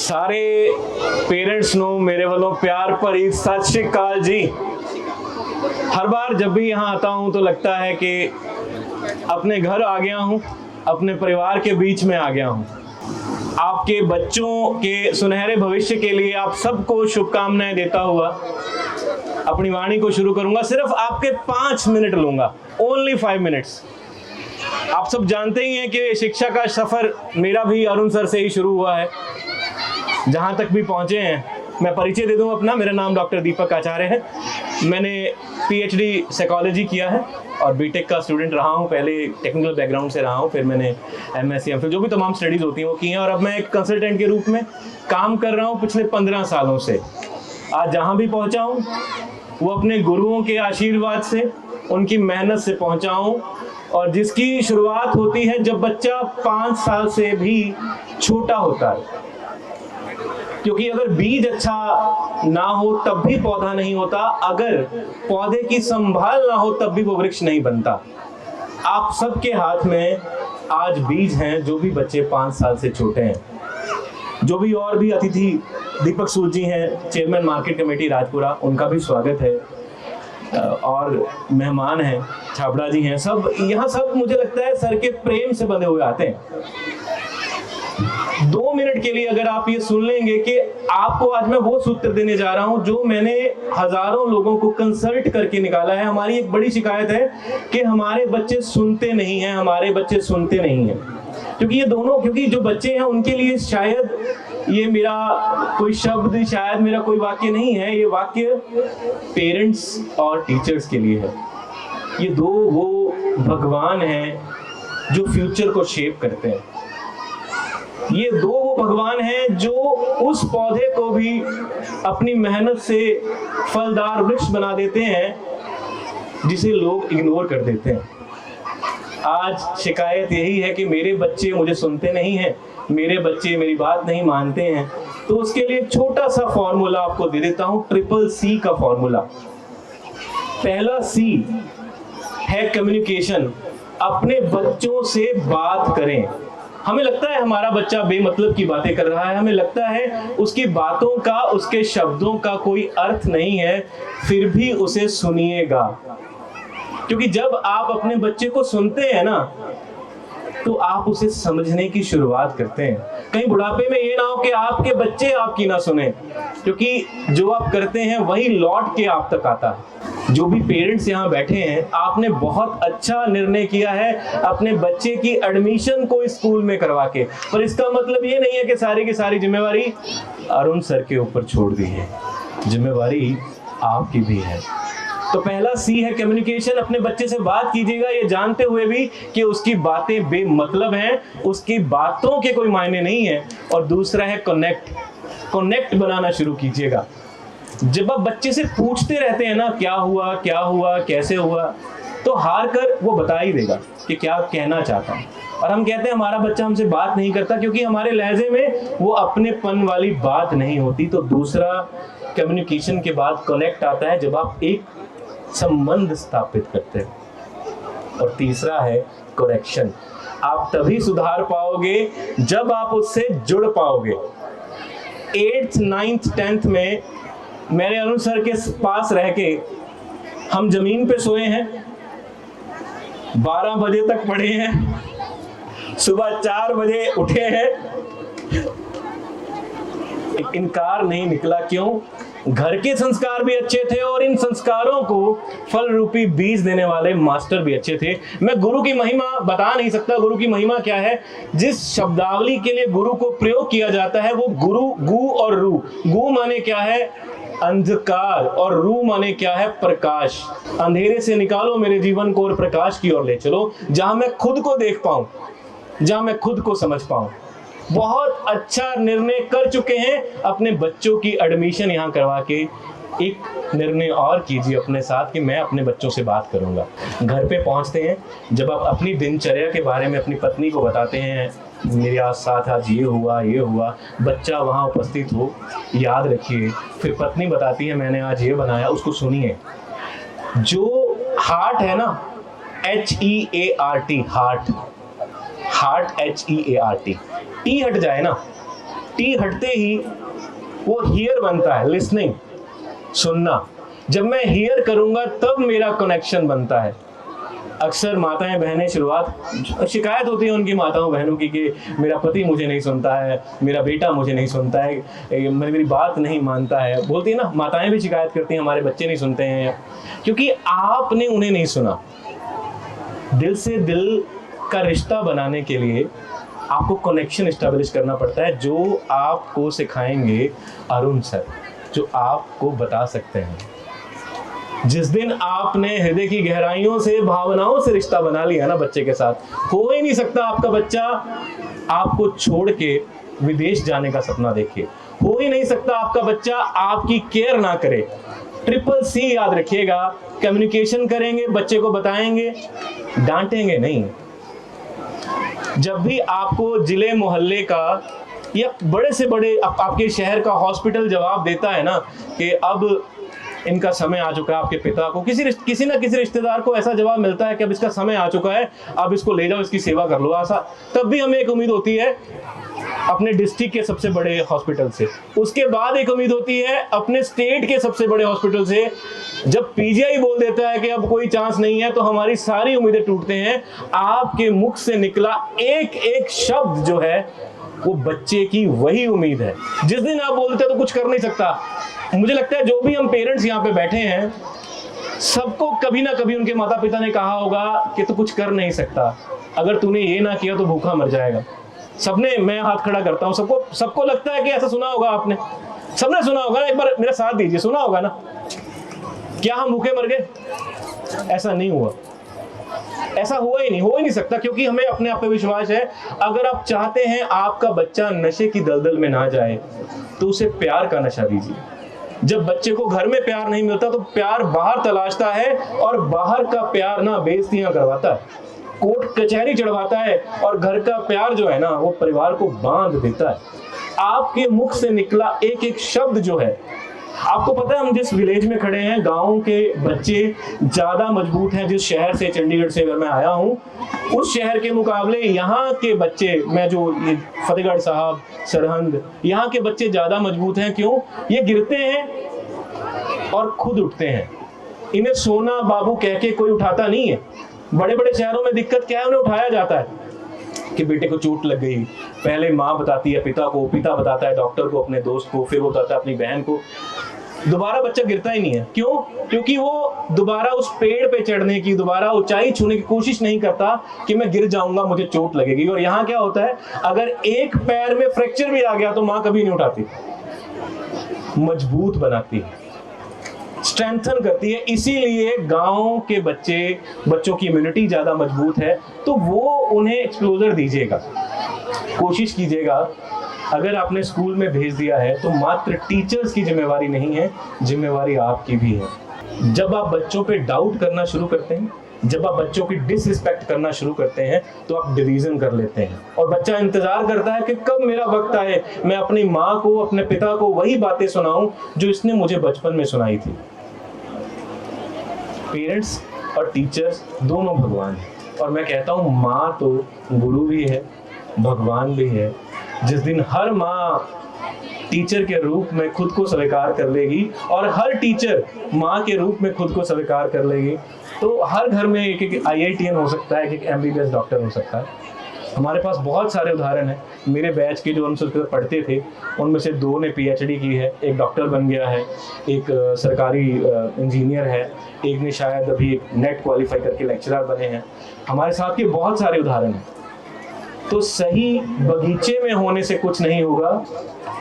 ਸਾਰੇ पेरेंट्स ਨੂੰ मेरे वालों प्यार भरी सत श्री अकाल जी। हर बार जब भी यहाँ आता हूँ तो लगता है कि अपने घर आ गया हूँ, अपने परिवार के बीच में आ गया हूँ। आपके बच्चों के सुनहरे भविष्य के लिए आप सबको शुभकामनाएं देता हुआ अपनी वाणी को शुरू करूंगा। सिर्फ आपके 5 मिनट लूंगा, ओनली 5 मिनट्स। आप सब जानते ही हैं कि शिक्षा का सफर मेरा भी अरुण सर से ही शुरू हुआ है। जहां तक भी पहुंचे हैं, मैं परिचय दे दूं अपना। मेरा नाम डॉक्टर दीपक आचार्य है। मैंने पीएचडी साइकोलॉजी किया है और बीटेक का स्टूडेंट रहा हूं। पहले टेक्निकल बैकग्राउंड से रहा हूं, फिर मैंने एमएससी एमफिल जो भी तमाम स्टडीज होती हैं वो की हैं, और अब मैं एक कंसल्टेंट के रूप में काम कर रहा हूं पिछले 15 सालों से। आज जहां भी पहुंचा हूं वो अपने गुरुओं के आशीर्वाद से, उनकी मेहनत से पहुंचा हूं, और जिसकी शुरुआत होती है जब बच्चा 5 साल से भी छोटा होता है। क्योंकि अगर बीज अच्छा ना हो तब भी पौधा नहीं होता, अगर पौधे की संभाल ना हो तब भी वो वृक्ष नहीं बनता। आप सबके हाथ में आज बीज हैं, जो भी बच्चे 5 साल से छोटे हैं। जो भी और भी अतिथि दीपक सूद जी हैं, चेयरमैन मार्केट कमेटी राजपुरा, उनका भी स्वागत है। और मेहमान हैं, छाबड़ा जी हैं, सब यहाँ सब मुझे लगता है सर के प्रेम से बंधे हुए आते हैं। 2 मिनट के लिए अगर आप ये सुन लेंगे कि आपको आज मैं वो सूत्र देने जा रहा हूं जो मैंने हजारों लोगों को कंसल्ट करके निकाला है। हमारी एक बड़ी शिकायत है कि हमारे बच्चे सुनते नहीं हैं, हमारे बच्चे सुनते नहीं हैं। क्योंकि जो बच्चे हैं उनके लिए शायद ये मेरा कोई शब्द, शायद मेरा कोई वाक्य नहीं है, ये वाक्य पेरेंट्स और टीचर्स के लिए है। ये दो वो भगवान हैं जो फ्यूचर को शेप करते हैं। ये दो वो भगवान हैं जो उस पौधे को भी अपनी मेहनत से फलदार वृक्ष बना देते हैं जिसे लोग इग्नोर कर देते हैं। आज शिकायत यही है कि मेरे बच्चे मुझे सुनते नहीं हैं, मेरे बच्चे मेरी बात नहीं मानते हैं। तो उसके लिए एक छोटा सा फॉर्मूला आपको दे देता हूं, CCC का फॉर्मूला। पहला C है कम्युनिकेशन। अपने बच्चों से बात करें। हमें लगता है हमारा बच्चा बेमतलब की बातें कर रहा है, हमें लगता है उसकी बातों का, उसके शब्दों का कोई अर्थ नहीं है, फिर भी उसे सुनिएगा। क्योंकि जब आप अपने बच्चे को सुनते हैं ना, तो आप उसे समझने की शुरुआत करते हैं। कहीं बुढ़ापे में ये ना हो कि आपके बच्चे आपकी ना सुने, क्योंकि जो आप करते हैं वही लौट के आप तक आता है। जो भी पेरेंट्स यहाँ बैठे हैं, आपने बहुत अच्छा निर्णय किया है अपने बच्चे की एडमिशन को स्कूल में करवा के। पर इसका मतलब ये नहीं है कि सारी की सारी जिम्मेवारी अरुण सर के ऊपर छोड़ दी है, जिम्मेवारी आपकी भी है। तो पहला C है कम्युनिकेशन। अपने बच्चे से बात कीजिएगा ये जानते हुए भी कि उसकी बातें बेमतलब हैं, उसकी बातों के कोई मायने नहीं है। और दूसरा है कनेक्ट बनाना शुरू कीजिएगा। जब आप बच्चे से पूछते रहते हैं ना, क्या हुआ, कैसे हुआ, तो हार कर वो बता ही देगा कि क्या कहना चाहता है। और हम कहते हैं हमारा बच्चा हमसे बात नहीं करता क्योंकि हमारे लहजे में वो अपनेपन वाली बात नहीं होती। तो दूसरा कम्युनिकेशन के बाद कनेक्ट आता है, जब आप एक संबंध स्थापित करते हैं। और तीसरा है करेक्शन। आप तभी सुधार पाओगे जब आप उससे जुड़ पाओगे। 8th 9th 10th में मैंने अरुण सर के पास रह के, हम जमीन पे सोए हैं, 12 बजे तक पढ़े हैं, सुबह 4 बजे उठे हैं, एक इनकार नहीं निकला। क्यों? घर के संस्कार भी अच्छे थे और इन संस्कारों को फल रूपी बीज देने वाले मास्टर भी अच्छे थे। मैं गुरु की महिमा बता नहीं सकता। गुरु की महिमा क्या है? जिस शब्दावली के लिए गुरु को प्रयोग किया जाता है वो गुरु, गु और रू। गु माने क्या है? अंधकार, और रू माने क्या है? प्रकाश। अंधेरे से निकालो मेरे जीवन को और प्रकाश की ओर ले चलो, जहां मैं खुद को देख पाऊं, जहां मैं खुद को समझ पाऊं। बहुत अच्छा निर्णय कर चुके हैं अपने बच्चों की एडमिशन यहाँ करवा के। एक निर्णय और कीजिए अपने साथ कि मैं अपने बच्चों से बात करूंगा। घर पे पहुंचते हैं, जब आप अपनी दिनचर्या के बारे में अपनी पत्नी को बताते हैं, मेरे साथ आज ये हुआ, बच्चा वहाँ उपस्थित हो, याद रखिए। फिर पत्नी बताती है मैंने आज ये बनाया, उसको सुनिए। जो हार्ट है ना, HEART, हार्ट, HEART, टी हट जाए ना टी हटते ही वो हियर बनता है, लिसनिंग, सुनना। जब मैं हियर करूंगा तब मेरा कनेक्शन बनता है। अक्सर माताएं बहनें शिकायत होती है उनकी माताओं बहनों की कि मेरा पति मुझे नहीं सुनता है, मेरा बेटा मुझे नहीं सुनता है, मेरी बात नहीं मानता है। बोलती है ना, माताएं भी शिकायत करती हैं हमारे बच्चे नहीं सुनते हैं, क्योंकि आपने उन्हें नहीं सुना। दिल से दिल का रिश्ता बनाने के लिए आपको कनेक्शन एस्टेब्लिश करना पड़ता है, जो आपको सिखाएंगे अरुण सर, जो आपको बता सकते हैं। जिस दिन आपने हृदय की गहराइयों से, भावनाओं से रिश्ता बना लिया ना बच्चे के साथ, हो ही नहीं सकता आपका बच्चा आपको छोड़ के विदेश जाने का सपना देखे। हो ही नहीं सकता आपका बच्चा आपकी केयर ना करे। ट्रिपल सी याद रखिएगा, कम्युनिकेशन करेंगे, बच्चे को बताएंगे, डांटेंगे नहीं। जब भी आपको जिले मोहल्ले का या बड़े से बड़े आपके शहर का हॉस्पिटल जवाब देता है ना कि अब इनका समय आ चुका है, आपके पिता को किसी ना किसी रिश्तेदार को ऐसा जवाब मिलता है कि अब इसका समय आ चुका है, अब इसको ले जाओ, इसकी सेवा कर लो, ऐसा, तब भी हमें एक उम्मीद होती है अपने डिस्ट्रिक्ट के सबसे बड़े हॉस्पिटल से। उसके बाद एक उम्मीद होती है अपने स्टेट के सबसे बड़े हॉस्पिटल से। जब पीजीआई बोल देता है कि अब कोई चांस नहीं है, तो हमारी सारी उम्मीदें टूटते हैं। आपके मुख से निकला एक एक शब्द जो है वो बच्चे की वही उम्मीद है। जिस दिन आप बोलते हैं तो कुछ कर नहीं सकता। मुझे लगता है जो भी हम पेरेंट्स यहाँ पे बैठे हैं, सबको कभी ना कभी उनके माता पिता ने कहा होगा कि तू कुछ कर नहीं सकता, अगर तूने ये ना किया तो भूखा मर जाएगा। सबने, मैं हाथ खड़ा करता हूँ, सबको लगता है कि ऐसा सुना होगा आपने, सबने सुना होगा ना। एक बार मेरा साथ दीजिए, सुना होगा ना। क्या हम भूखे मर गए? ऐसा नहीं हुआ, ऐसा हुआ ही नहीं, हो ही नहीं सकता, क्योंकि हमें अपने आप पे विश्वास है। अगर आप चाहते हैं आपका बच्चा नशे की दलदल में ना जाए तो उसे प्यार का नशा दीजिए। जब बच्चे को घर में प्यार नहीं मिलता तो प्यार बाहर तलाशता है, और बाहर का प्यार ना बेइज्जतियां करवाता है, कोर्ट कचहरी चढ़वाता है, और घर का प्यार जो है ना वो परिवार को बांध देता है। आपके मुख से निकला एक एक शब्द जो है, आपको पता है हम जिस विलेज में खड़े हैं, गांव के बच्चे ज्यादा मजबूत हैं। जिस शहर से, चंडीगढ़ से अगर मैं आया हूं, उस शहर के मुकाबले यहाँ के बच्चे, मैं जो ये फतेहगढ़ साहब, सरहंद, यहाँ के बच्चे ज्यादा मजबूत हैं। क्यों? ये गिरते हैं और खुद उठते हैं। इन्हें सोना बाबू कह के कोई उठाता नहीं है। बड़े बड़े शहरों में दिक्कत क्या है, उन्हें उठाया जाता है कि बेटे को चोट लग गई। पहले माँ बताती है पिता को, पिता बताता है डॉक्टर को, अपने दोस्त को, फिर वो बताता है अपनी बहन को। दोबारा बच्चा गिरता ही नहीं है। क्यों? क्योंकि वो दोबारा उस पेड़ पे चढ़ने की, दोबारा ऊंचाई छूने की कोशिश नहीं करता कि मैं गिर जाऊंगा, मुझे चोट लगेगी। और यहाँ क्या होता है, अगर एक पैर में फ्रैक्चर भी आ गया तो माँ कभी नहीं उठाती, मजबूत बनाती है, स्ट्रेंथन करती है। इसीलिए गांव के बच्चों की इम्यूनिटी ज्यादा मजबूत है। तो वो उन्हें एक्सपोजर दीजिएगा, कोशिश कीजिएगा। अगर आपने स्कूल में भेज दिया है तो मात्र टीचर्स की जिम्मेवारी नहीं है, जिम्मेवारी आपकी भी है। जब आप बच्चों पे डाउट करना शुरू करते हैं, जब आप बच्चों की डिसरिस्पेक्ट करना शुरू करते हैं, तो आप डिवीजन कर लेते हैं, और बच्चा इंतजार करता है कि कब मेरा वक्त आए, मैं अपनी माँ को, अपने पिता को वही बातें सुनाऊं जो इसने मुझे बचपन में सुनाई थी। पेरेंट्स और टीचर्स दोनों भगवान हैं, और मैं कहता हूँ माँ तो गुरु भी है, भगवान भी है। जिस दिन हर माँ टीचर के रूप में खुद को स्वीकार कर लेगी, और हर टीचर माँ के रूप में खुद को स्वीकार कर लेगी, तो हर घर में एक एक IITN हो सकता है, एक MBBS डॉक्टर हो सकता है। हमारे पास बहुत सारे उदाहरण हैं। मेरे बैच के जो हमसे पढ़ते थे, उनमें से 2 ने PhD की है, एक डॉक्टर बन गया है, एक सरकारी इंजीनियर है, एक ने शायद अभी नेट क्वालिफाई करके लेक्चरर बने हैं। हमारे साथ के बहुत सारे उदाहरण हैं। तो सही बगीचे में होने से कुछ नहीं होगा,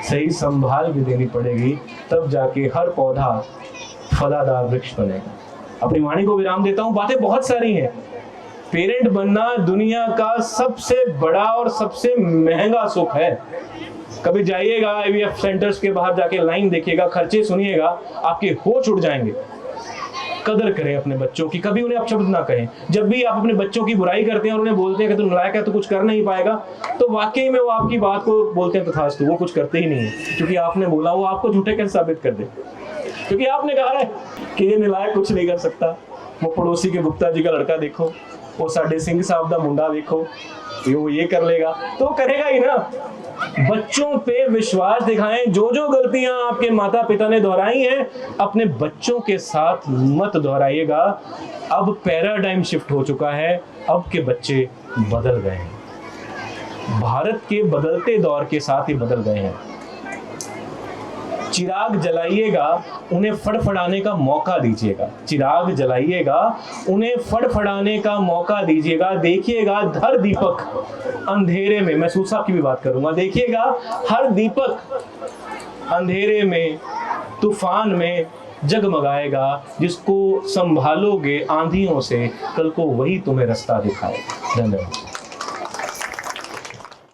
सही संभाल भी देनी पड़ेगी, तब जाके हर पौधा फलादार वृक्ष बनेगा। अपनी वाणी को विराम देता हूँ। बातें बहुत सारी हैं। पेरेंट बनना दुनिया का सबसे बड़ा और सबसे महंगा सुख है। कभी जाइएगा IVF सेंटर्स के बाहर, जाके लाइन देखिएगा, खर्चे सुनिएगा, आपके होश उड़ जाएंगे। कदर करें अपने बच्चों की, कभी उन्हें अपशब्द ना कहें। जब भी आप अपने बच्चों की बुराई करते हैं और उन्हें बोलते हैं कि तू नालायक है, तो कुछ कर नहीं पाएगा, तो वाकई में वो आपकी बात को बोलते हैं तथास्तु, वो कुछ करते ही नहीं है, क्योंकि आपने बोला। वो आपको झूठे कैसे साबित कर दे, क्योंकि आपने कहा है कि ये नालायक कुछ नहीं कर सकता। वो पड़ोसी के गुप्ता जी का लड़का देखो, वो साडे सिंह साहब का मुंडा देखो, वो ये कर लेगा, तो करेगा ही ना। बच्चों पे विश्वास दिखाएं। जो जो गलतियां आपके माता पिता ने दोहराई हैं, अपने बच्चों के साथ मत दोहराइएगा। अब पैराडाइम शिफ्ट हो चुका है, अब के बच्चे बदल गए हैं, भारत के बदलते दौर के साथ ही बदल गए हैं। चिराग जलाइएगा, उन्हें फड़फड़ाने का मौका दीजिएगा। चिराग जलाइएगा, उन्हें फड़फड़ाने का मौका दीजिएगा। देखिएगा हर दीपक अंधेरे में, मैं सूद साहब की भी बात करूंगा, देखिएगा हर दीपक अंधेरे में, तूफान में जगमगाएगा। जिसको संभालोगे आंधियों से, कल को वही तुम्हें रास्ता दिखाएगा। धन्यवाद।